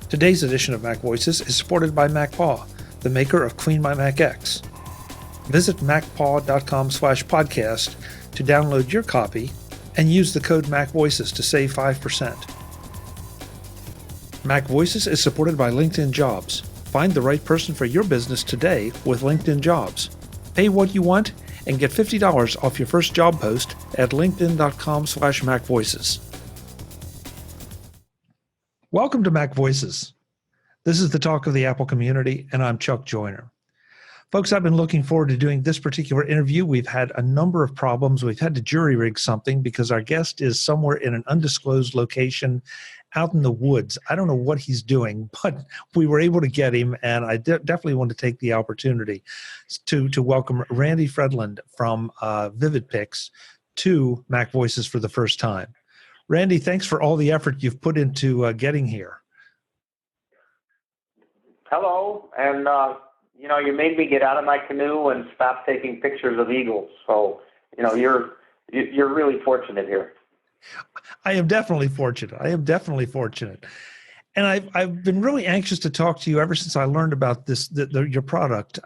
Today's edition of MacVoices is supported by MacPaw, the maker of Clean My Mac X. Visit macpaw.com/podcast to download your copy and use the code MacVoices to save 5%. MacVoices is supported by LinkedIn Jobs. Find the right person for your business today with LinkedIn Jobs. Pay what you want and get $50 off your first job post at linkedin.com/MacVoices. Welcome to MacVoices. This is the talk of the Apple community, and I'm Chuck Joyner. Folks, I've been looking forward to doing this particular interview. We've had a number of problems. We've had to jury rig something because our guest is somewhere in an undisclosed location out in the woods. I don't know what he's doing, but we were able to get him, and I definitely want to take the opportunity to welcome Randy Fredlund from Vivid-Pix to MacVoices for the first time. Randy, thanks for all the effort you've put into getting here. Hello, and you made me get out of my canoe and stop taking pictures of eagles. So, you're really fortunate here. I am definitely fortunate. And I've been really anxious to talk to you ever since I learned about this, your product.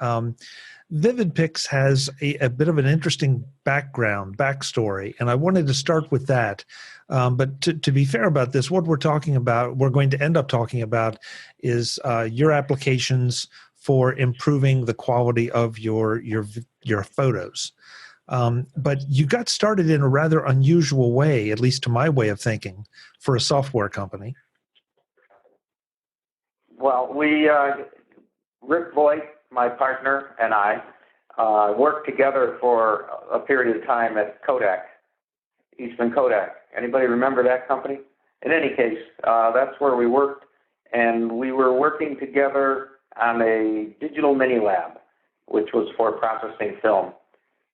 Vivid-Pix has a bit of an interesting backstory, and I wanted to start with that. But to be fair about this, what we're going to end up talking about is your applications for improving the quality of your photos. But you got started in a rather unusual way, at least to my way of thinking, for a software company. Well, Rick Voigt, my partner, and I worked together for a period of time at Kodak, Eastman Kodak. Anybody remember that company? In any case, that's where we worked, and we were working together on a digital mini lab, which was for processing film.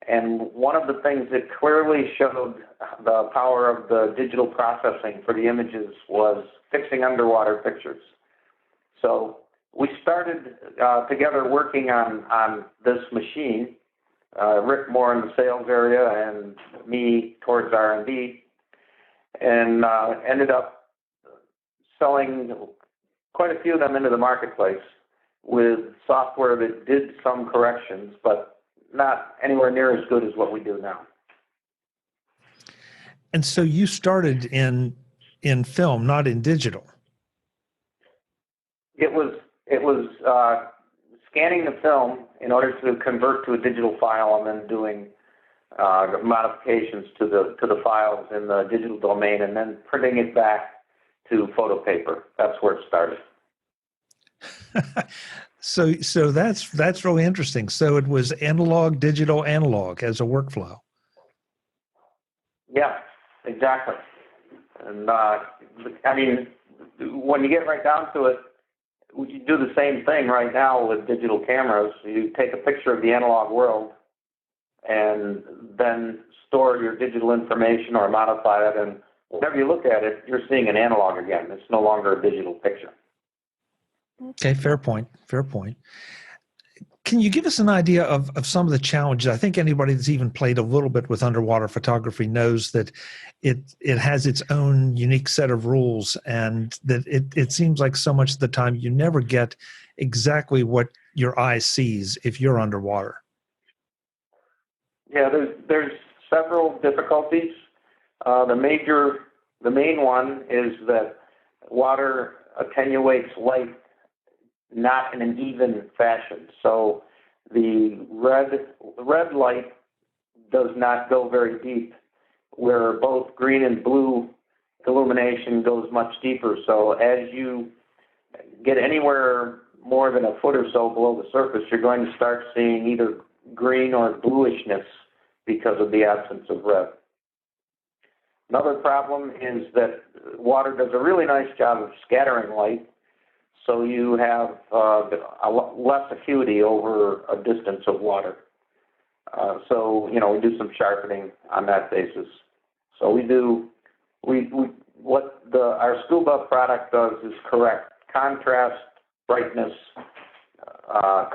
And one of the things that clearly showed the power of the digital processing for the images was fixing underwater pictures. So we started together working on this machine, Rick more in the sales area and me towards R&D, and ended up selling quite a few of them into the marketplace with software that did some corrections, but not anywhere near as good as what we do now. And so you started in film, not in digital. It was scanning the film in order to convert to a digital file, and then doing modifications to the files in the digital domain, and then printing it back to photo paper. That's where it started. So that's really interesting. So it was analog, digital, analog as a workflow. Yeah, exactly. And when you get right down to it, you do the same thing right now with digital cameras. You take a picture of the analog world and then store your digital information or modify it, and whenever you look at it, you're seeing an analog again. It's no longer a digital picture. Okay, fair point. Can you give us an idea of some of the challenges? I think anybody that's even played a little bit with underwater photography knows that it has its own unique set of rules, and that it seems like so much of the time you never get exactly what your eye sees if you're underwater. Yeah, there's several difficulties. The main one is that water attenuates light not in an even fashion. So the red light does not go very deep, where both green and blue illumination goes much deeper. So as you get anywhere more than a foot or so below the surface, you're going to start seeing either green or bluishness because of the absence of red. Another problem is that water does a really nice job of scattering light, so you have a less acuity over a distance of water. So we do some sharpening on that basis. So our Scuba product does is correct contrast, brightness,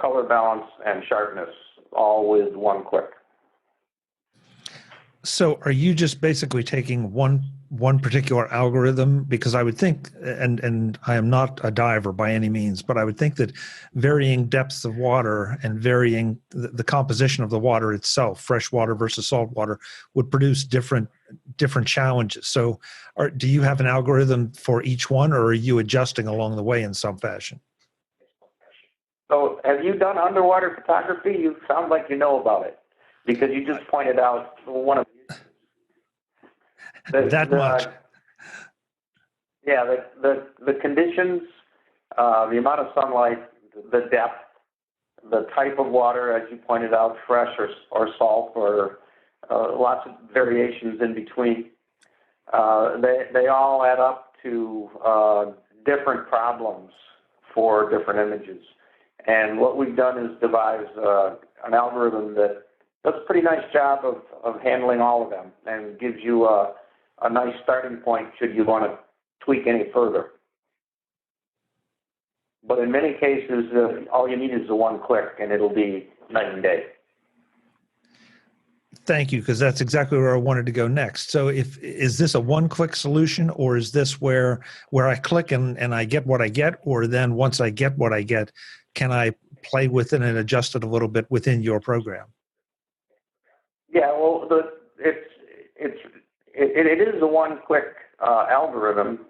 color balance, and sharpness, all with one click. So are you just basically taking one particular algorithm? Because I would think, and I am not a diver by any means, but I would think that varying depths of water and varying the composition of the water itself, fresh water versus salt water, would produce different challenges. So do you have an algorithm for each one, or are you adjusting along the way in some fashion? So have you done underwater photography? You sound like you know about it because you just pointed out one of Much. Yeah, the conditions, the amount of sunlight, the depth, the type of water, as you pointed out, fresh or salt, or lots of variations in between. They all add up to different problems for different images. And what we've done is devise an algorithm that does a pretty nice job of handling all of them and gives you a nice starting point should you want to tweak any further. But in many cases, all you need is the one click, and it'll be night and day. Thank you, because that's exactly where I wanted to go next. So is this a one-click solution, or is this where I click and I get what I get, or then once I get what I get, can I play with it and adjust it a little bit within your program? Yeah, well, it is the one-click algorithm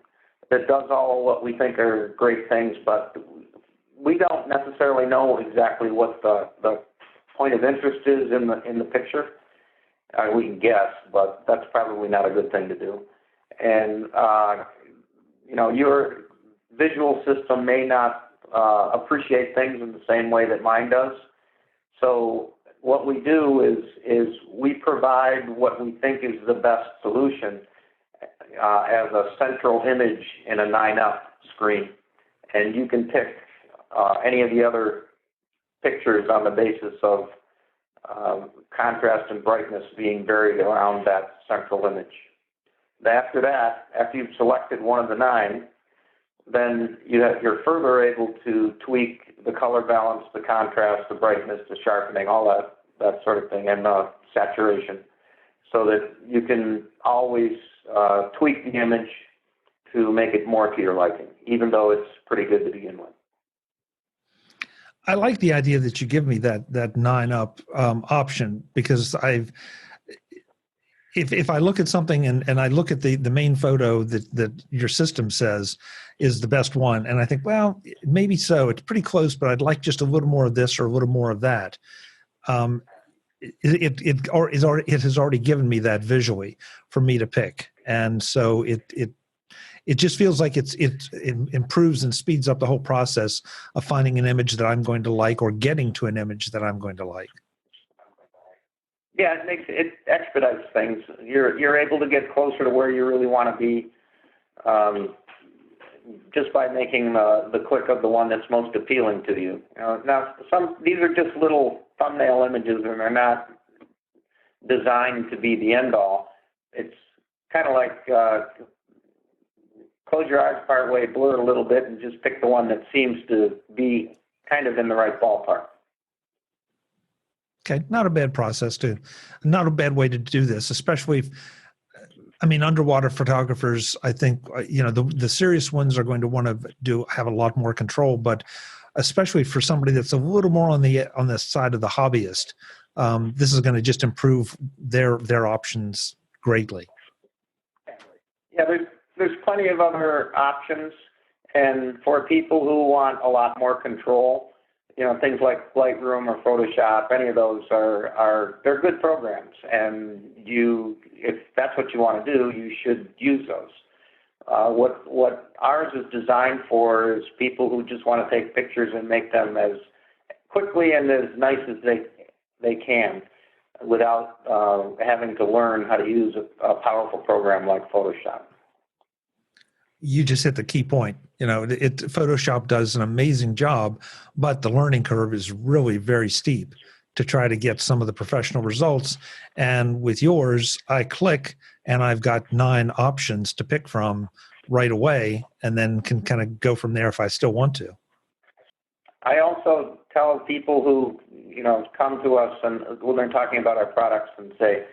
that does all what we think are great things, but we don't necessarily know exactly what the point of interest is in the picture. We can guess, but that's probably not a good thing to do. And your visual system may not appreciate things in the same way that mine does. So what we do is we provide what we think is the best solution as a central image in a 9-up screen. And you can pick any of the other pictures on the basis of contrast and brightness being varied around that central image. After that, after you've selected one of the 9, then you're further able to tweak the color balance, the contrast, the brightness, the sharpening, all that sort of thing, and saturation, so that you can always tweak the image to make it more to your liking, even though it's pretty good to begin with. I like the idea that you give me that 9-up option, because if I look at something and I look at the main photo that your system says is the best one, and I think, well, maybe so, it's pretty close, but I'd like just a little more of this or a little more of that. It has already given me that visually for me to pick, and so it just feels like it improves and speeds up the whole process of finding an image that I'm going to like, or getting to an image that I'm going to like. Yeah, it expedites things. You're able to get closer to where you really want to be just by making the click of the one that's most appealing to you. Now, these are just little thumbnail images, and they're not designed to be the end all. It's kind of like close your eyes part way, blur a little bit, and just pick the one that seems to be kind of in the right ballpark. Okay, not a bad process too. Not a bad way to do this, especially if, I mean, underwater photographers, I think, the serious ones are going to want to have a lot more control, but especially for somebody that's a little more on the side of the hobbyist, this is going to just improve their options greatly. Yeah, there's plenty of other options, and for people who want a lot more control, things like Lightroom or Photoshop, any of those they're good programs, and if that's what you want to do, you should use those. What ours is designed for is people who just want to take pictures and make them as quickly and as nice as they can without having to learn how to use a powerful program like Photoshop. You just hit the key point. Photoshop does an amazing job, but the learning curve is really very steep to try to get some of the professional results. And with yours, I click and I've got 9 options to pick from right away, and then can kind of go from there if I still want to. I also tell people who, come to us and when they're talking about our products and say,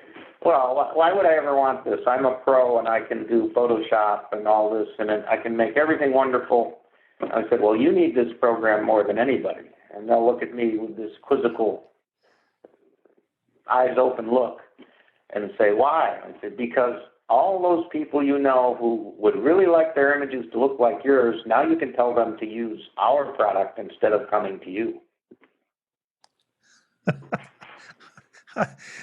Well, why would I ever want this? I'm a pro and I can do Photoshop and all this, and I can make everything wonderful. I said, well, you need this program more than anybody. And they'll look at me with this quizzical, eyes open look and say, why? I said, because all those people you know who would really like their images to look like yours, now you can tell them to use our product instead of coming to you.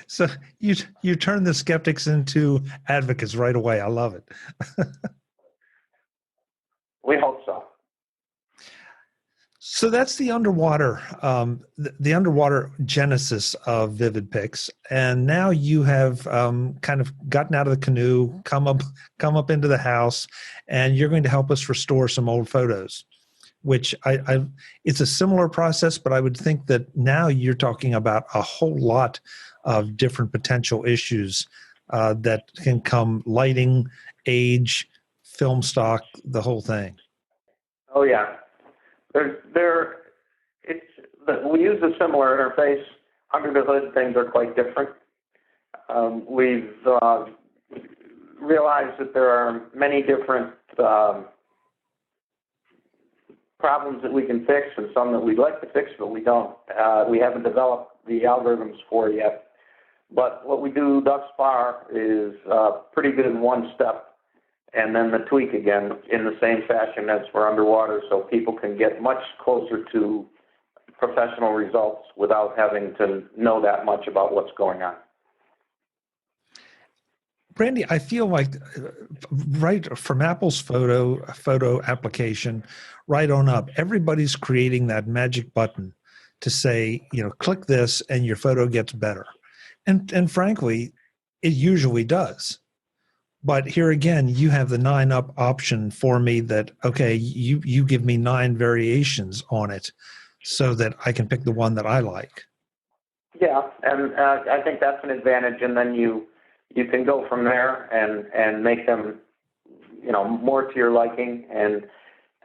So you turn the skeptics into advocates right away. I love it. We hope so. So that's the underwater, the underwater genesis of Vivid-Pix, and now you have kind of gotten out of the canoe, come up into the house, and you're going to help us restore some old photos. Which it's a similar process, but I would think that now you're talking about a whole lot of different potential issues that can come: lighting, age, film stock, the whole thing. Oh yeah. We use a similar interface. Under the hood, things are quite different. We've realized that there are many different problems that we can fix, and some that we'd like to fix, but we don't. We haven't developed the algorithms for yet. But what we do thus far is pretty good in one step, and then the tweak again in the same fashion as for underwater, so people can get much closer to professional results without having to know that much about what's going on. Brandy, I feel like right from Apple's photo application right on up, everybody's creating that magic button to say, click this and your photo gets better. And frankly, it usually does. But here again, you have the 9-up option for me that, okay, you give me 9 variations on it so that I can pick the one that I like. Yeah, and I think that's an advantage. And then you can go from there and make them, more to your liking. And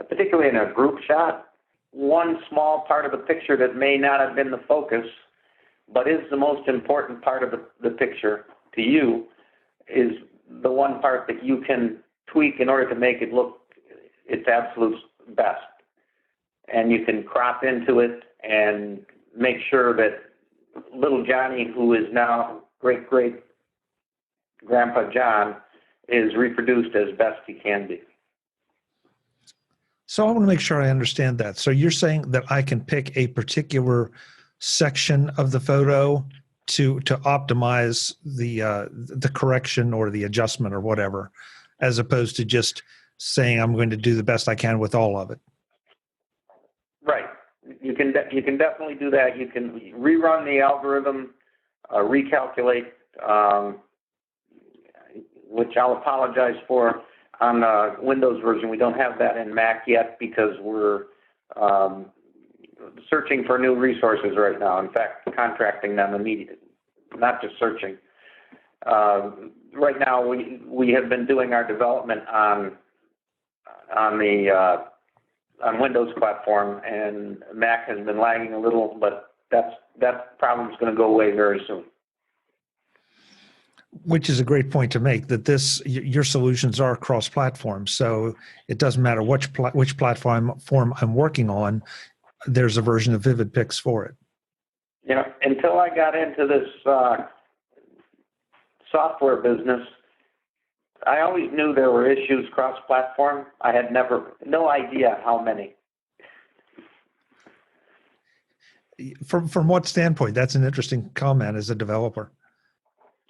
particularly in a group shot, one small part of the picture that may not have been the focus, but is the most important part of the picture to you, is the one part that you can tweak in order to make it look its absolute best. And you can crop into it and make sure that little Johnny, who is now great-great-grandpa John, is reproduced as best he can be. So I want to make sure I understand that. So you're saying that I can pick a particular section of the photo to optimize the correction or the adjustment or whatever, as opposed to just saying I'm going to do the best I can with all of it. Right. You can definitely do that. You can rerun the algorithm, recalculate, which I'll apologize for. On the Windows version, we don't have that in Mac yet because we're searching for new resources right now. In fact, contracting them immediately, not just searching. Right now, we have been doing our development on Windows platform, and Mac has been lagging a little, but that problem's going to go away very soon. Which is a great point to make, that your solutions are cross-platform, so it doesn't matter which platform I'm working on. There's a version of Vivid-Pix for it. Until I got into this software business, I always knew there were issues cross-platform. I had no idea how many. From what standpoint? That's an interesting comment as a developer.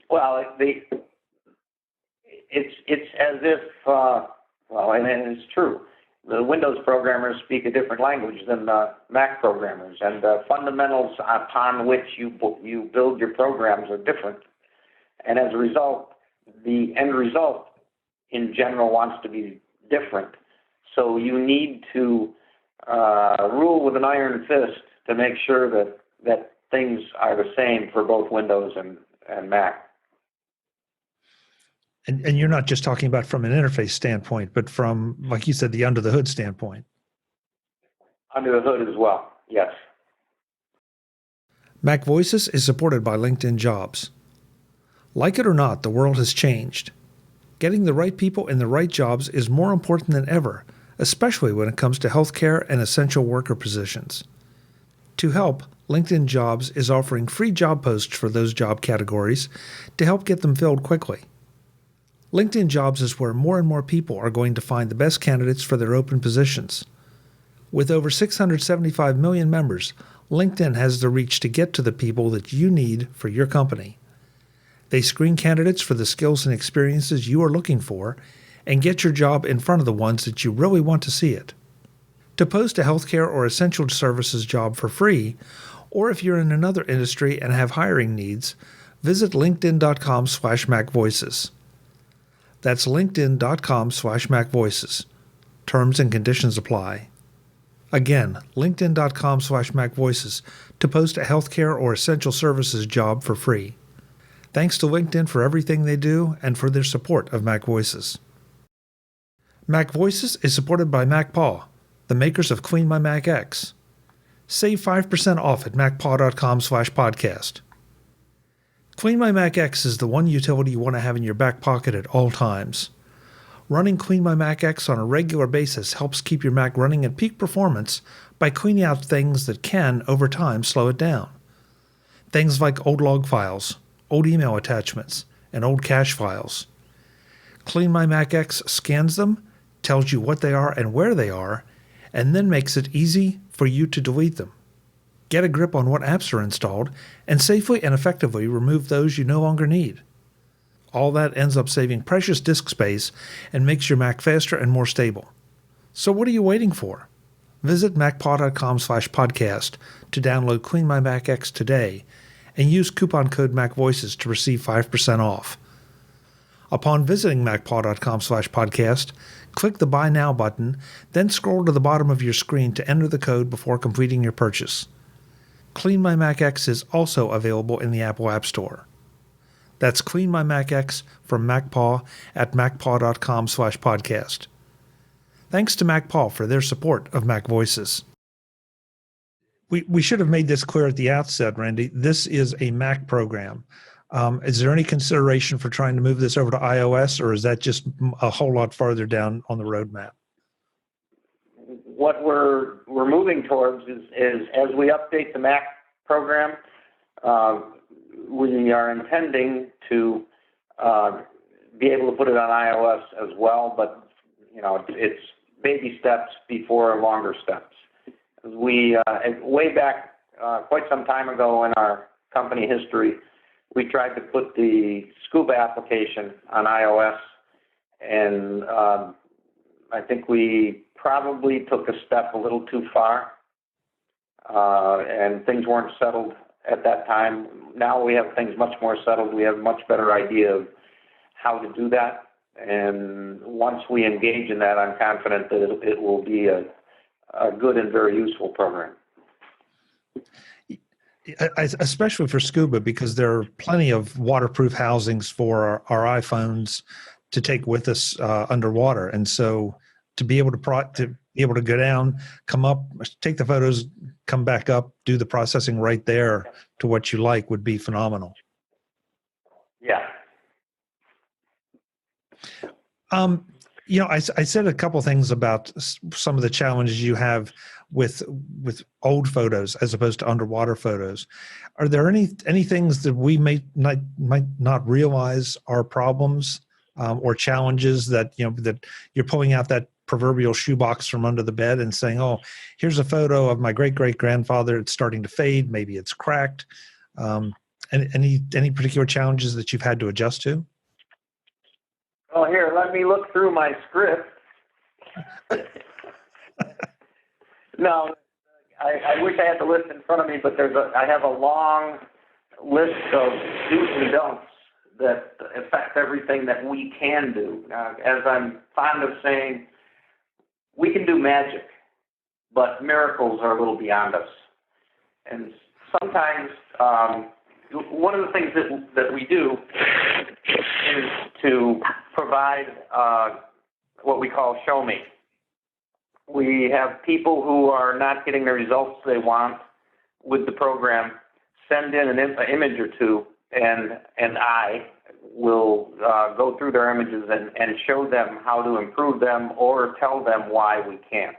Well, it's as if, and it's true. The Windows programmers speak a different language than the Mac programmers, and the fundamentals upon which you build your programs are different. And as a result, the end result in general wants to be different. So you need to rule with an iron fist to make sure that things are the same for both Windows and Mac. And you're not just talking about from an interface standpoint, but from, like you said, the under the hood standpoint. Under the hood as well, yes. MacVoices is supported by LinkedIn Jobs. Like it or not, the world has changed. Getting the right people in the right jobs is more important than ever, especially when it comes to healthcare and essential worker positions. To help, LinkedIn Jobs is offering free job posts for those job categories to help get them filled quickly. LinkedIn Jobs is where more and more people are going to find the best candidates for their open positions. With over 675 million members, LinkedIn has the reach to get to the people that you need for your company. They screen candidates for the skills and experiences you are looking for and get your job in front of the ones that you really want to see it. To post a healthcare or essential services job for free, or if you're in another industry and have hiring needs, visit linkedin.com/MacVoices. That's linkedin.com/MacVoices. Terms and conditions apply. Again, linkedin.com/MacVoices to post a healthcare or essential services job for free. Thanks to LinkedIn for everything they do and for their support of MacVoices. MacVoices is supported by MacPaw, the makers of Clean My Mac X. Save 5% off at macpaw.com/podcast. Clean My Mac X is the one utility you want to have in your back pocket at all times. Running Clean My Mac X on a regular basis helps keep your Mac running at peak performance by cleaning out things that can, over time, slow it down. Things like old log files, old email attachments, and old cache files. Clean My Mac X scans them, tells you what they are and where they are, and then makes it easy for you to delete them. Get a grip on what apps are installed, and safely and effectively remove those you no longer need. All that ends up saving precious disk space and makes your Mac faster and more stable. So what are you waiting for? Visit macpaw.com/podcast to download Clean My Mac X today and use coupon code MacVoices to receive 5% off. Upon visiting macpaw.com/podcast, click the Buy Now button, then scroll to the bottom of your screen to enter the code before completing your purchase. Clean My Mac X is also available in the Apple App Store. That's Clean My Mac X from MacPaw at macpaw.com/podcast. Thanks to MacPaw for their support of MacVoices. We should have made this clear at the outset, Randy. This is a Mac program. Is there any consideration for trying to move this over to iOS, or is that just a whole lot farther down on the roadmap? What we're moving towards is as we update the Mac program, we are intending to be able to put it on iOS as well, but it's baby steps before longer steps. We way back quite some time ago in our company history, we tried to put the Scuba application on iOS, and I think we probably took a step a little too far, and things weren't settled at that time. Now we have things much more settled. We have a much better idea of how to do that, and once we engage in that, I'm confident that it will be a good and very useful program. Especially for Scuba, because there are plenty of waterproof housings for our iPhones to take with us underwater, and so to be able to go down, come up, take the photos, come back up, do the processing right there to what you like would be phenomenal. Yeah. I said a couple things about some of the challenges you have with old photos as opposed to underwater photos. Are there any things that we might not realize are problems or challenges that that you're pulling out that proverbial shoebox from under the bed and saying, "Oh, here's a photo of my great-great-grandfather. It's starting to fade. Maybe it's cracked." Any particular challenges that you've had to adjust to? Well, here, let me look through my script. No, I wish I had the list in front of me, but I have a long list of do's and don'ts that affect everything that we can do. Now, as I'm fond of saying, we can do magic, but miracles are a little beyond us. And sometimes one of the things that we do is to provide what we call show me. We have people who are not getting the results they want with the program send in an image or two, and I, will go through their images and show them how to improve them or tell them why we can't.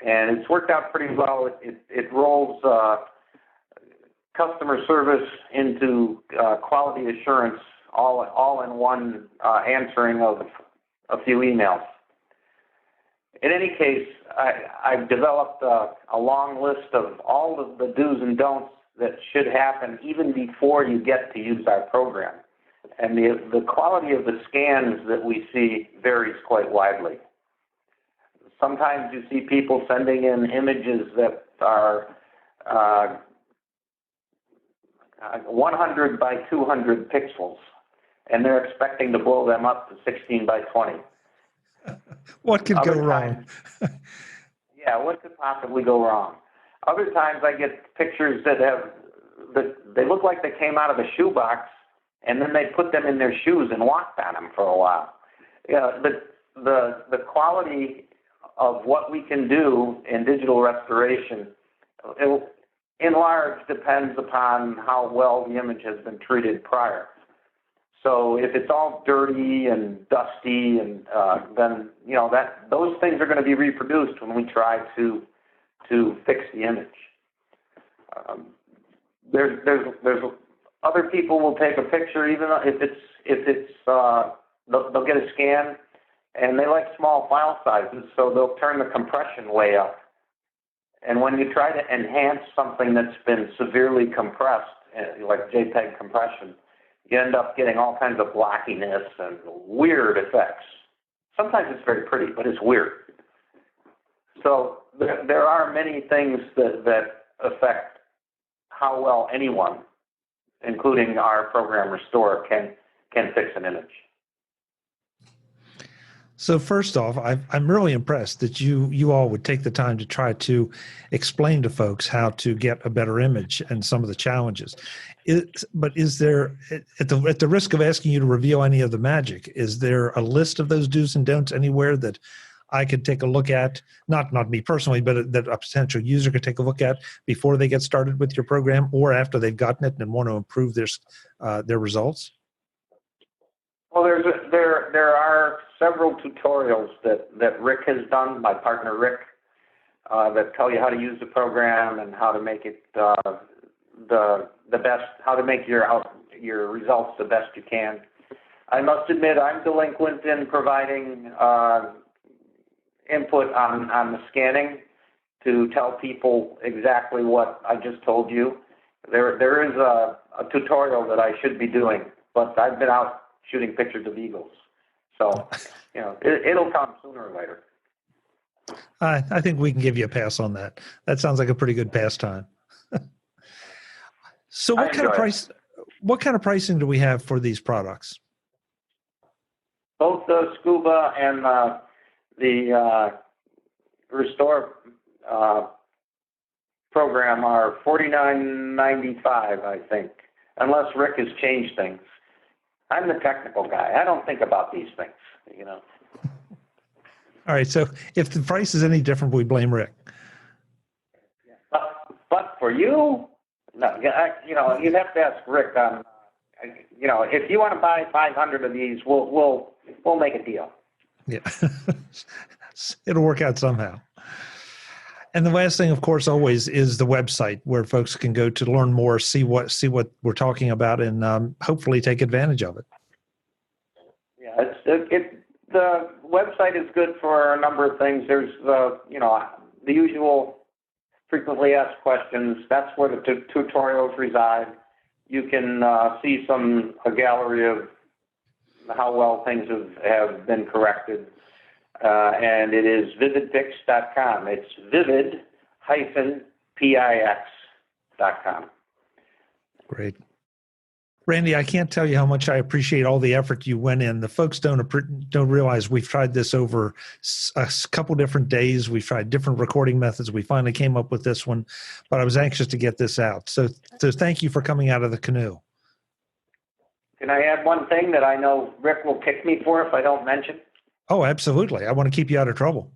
And it's worked out pretty well. It rolls customer service into quality assurance all in one answering of a few emails. In any case, I've developed a long list of all of the do's and don'ts that should happen even before you get to use our program. And the quality of the scans that we see varies quite widely. Sometimes you see people sending in images that are 100 by 200 pixels, and they're expecting to blow them up to 16 by 20. What could go wrong? Yeah, what could possibly go wrong? Other times I get pictures that they look like they came out of a shoebox, and then they put them in their shoes and walked on them for a while. Yeah, the quality of what we can do in digital restoration, in large, depends upon how well the image has been treated prior. So if it's all dirty and dusty, and then those things are going to be reproduced when we try to fix the image. There's other people will take a picture, even if it's they'll get a scan, and they like small file sizes, so they'll turn the compression way up. And when you try to enhance something that's been severely compressed, like JPEG compression, you end up getting all kinds of blockiness and weird effects. Sometimes it's very pretty, but it's weird. So there are many things that affect how well anyone, including our program restorer, can fix an image. So first off, I'm really impressed that you all would take the time to try to explain to folks how to get a better image and some of the challenges. But is there, at the risk of asking you to reveal any of the magic, is there a list of those do's and don'ts anywhere that I could take a look at? Not me personally, but that a potential user could take a look at before they get started with your program, or after they've gotten it and want to improve their results? Well, there are several tutorials that Rick has done, my partner Rick, that tell you how to use the program and how to make it the best, how to make your results the best you can. I must admit, I'm delinquent in providing input on the scanning to tell people exactly what I just told you. There is a tutorial that I should be doing, but I've been out shooting pictures of eagles. So, it'll come sooner or later. I think we can give you a pass on that. That sounds like a pretty good pastime. So what kind of pricing do we have for these products? Both the Scuba and the Restore program are $49.95, I think, unless Rick has changed things. I'm the technical guy. I don't think about these things, All right. So if the price is any different, we blame Rick. But for you, no. You'd have to ask Rick. If you want to buy 500 of these, we'll make a deal. Yeah, it'll work out somehow. And the last thing, of course, always is the website where folks can go to learn more, see what we're talking about, and hopefully take advantage of it. Yeah, the website is good for a number of things. There's the usual frequently asked questions. That's where the tutorials reside. You can see a gallery of how well things have been corrected. And it is vivid-pix.com. It's vivid-pix.com. Great. Randy, I can't tell you how much I appreciate all the effort you went in. The folks don't realize we've tried this over a couple different days. We've tried different recording methods. We finally came up with this one, but I was anxious to get this out. So thank you for coming out of the canoe. Can I add one thing that I know Rick will kick me for if I don't mention? Oh, absolutely. I want to keep you out of trouble.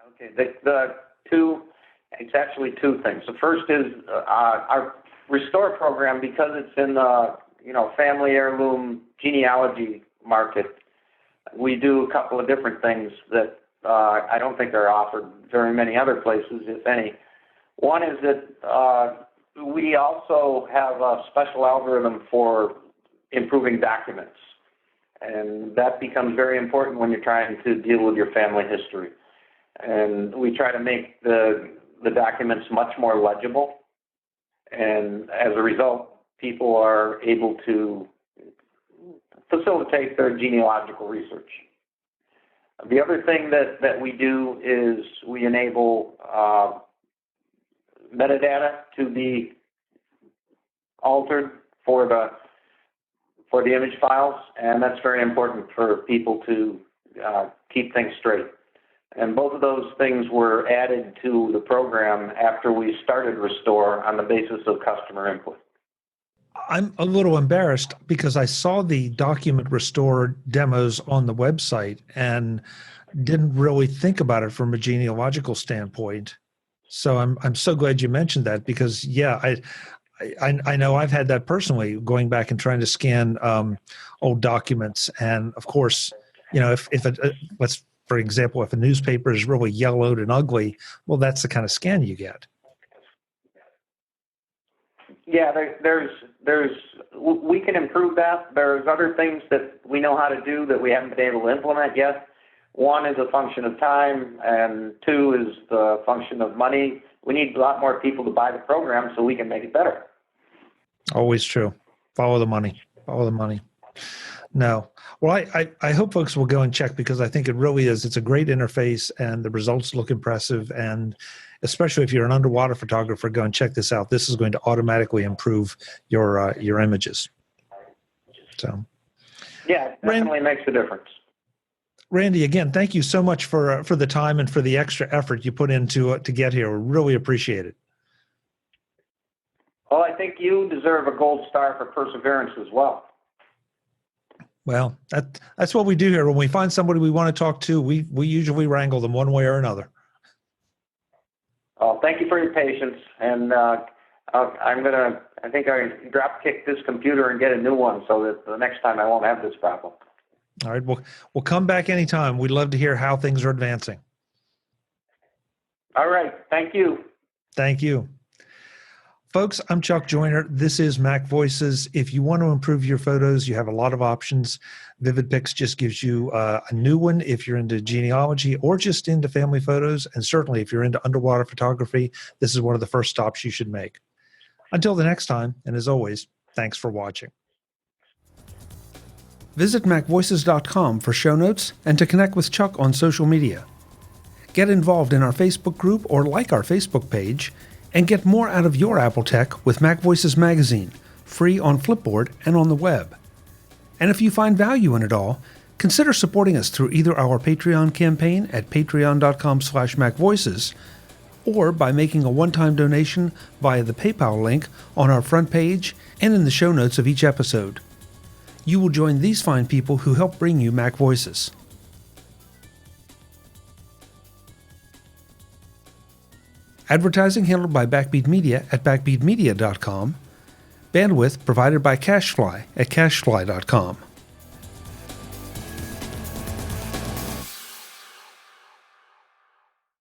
Okay. It's actually two things. The first is our Restore program, because it's in the family heirloom genealogy market, we do a couple of different things that I don't think are offered very many other places, if any. One is that we also have a special algorithm for improving documents. And that becomes very important when you're trying to deal with your family history. And we try to make the documents much more legible. And as a result, people are able to facilitate their genealogical research. The other thing that we do is we enable metadata to be altered for the image files, and that's very important for people to keep things straight. And both of those things were added to the program after we started Restore on the basis of customer input. I'm a little embarrassed because I saw the document restore demos on the website and didn't really think about it from a genealogical standpoint. So I'm so glad you mentioned that because I know I've had that personally, going back and trying to scan old documents, and of course, if for example, if a newspaper is really yellowed and ugly, well, that's the kind of scan you get. Yeah, we can improve that. There's other things that we know how to do that we haven't been able to implement yet. One is a function of time, and two is the function of money. We need a lot more people to buy the program so we can make it better. Always true. Follow the money. Follow the money. No. Well, I hope folks will go and check, because I think it really is. It's a great interface and the results look impressive. And especially if you're an underwater photographer, go and check this out. This is going to automatically improve your images. So, yeah, it definitely makes a difference. Randy, again, thank you so much for the time and for the extra effort you put into to get here. We really appreciate it. Well, I think you deserve a gold star for perseverance as well. Well, that's what we do here. When we find somebody we want to talk to, we usually wrangle them one way or another. Well, thank you for your patience, and I think I drop kick this computer and get a new one so that the next time I won't have this problem. All right. We'll come back anytime. We'd love to hear how things are advancing. All right. Thank you. Thank you. Folks, I'm Chuck Joyner. This is MacVoices. If you want to improve your photos, you have a lot of options. Vivid-Pix just gives you a new one if you're into genealogy or just into family photos. And certainly if you're into underwater photography, this is one of the first stops you should make. Until the next time, and as always, thanks for watching. Visit MacVoices.com for show notes and to connect with Chuck on social media. Get involved in our Facebook group or like our Facebook page, and get more out of your Apple tech with MacVoices Magazine, free on Flipboard and on the web. And if you find value in it all, consider supporting us through either our Patreon campaign at patreon.com/MacVoices or by making a one-time donation via the PayPal link on our front page and in the show notes of each episode. You will join these fine people who help bring you MacVoices. Advertising handled by Backbeat Media at backbeatmedia.com. Bandwidth provided by CashFly at cashfly.com.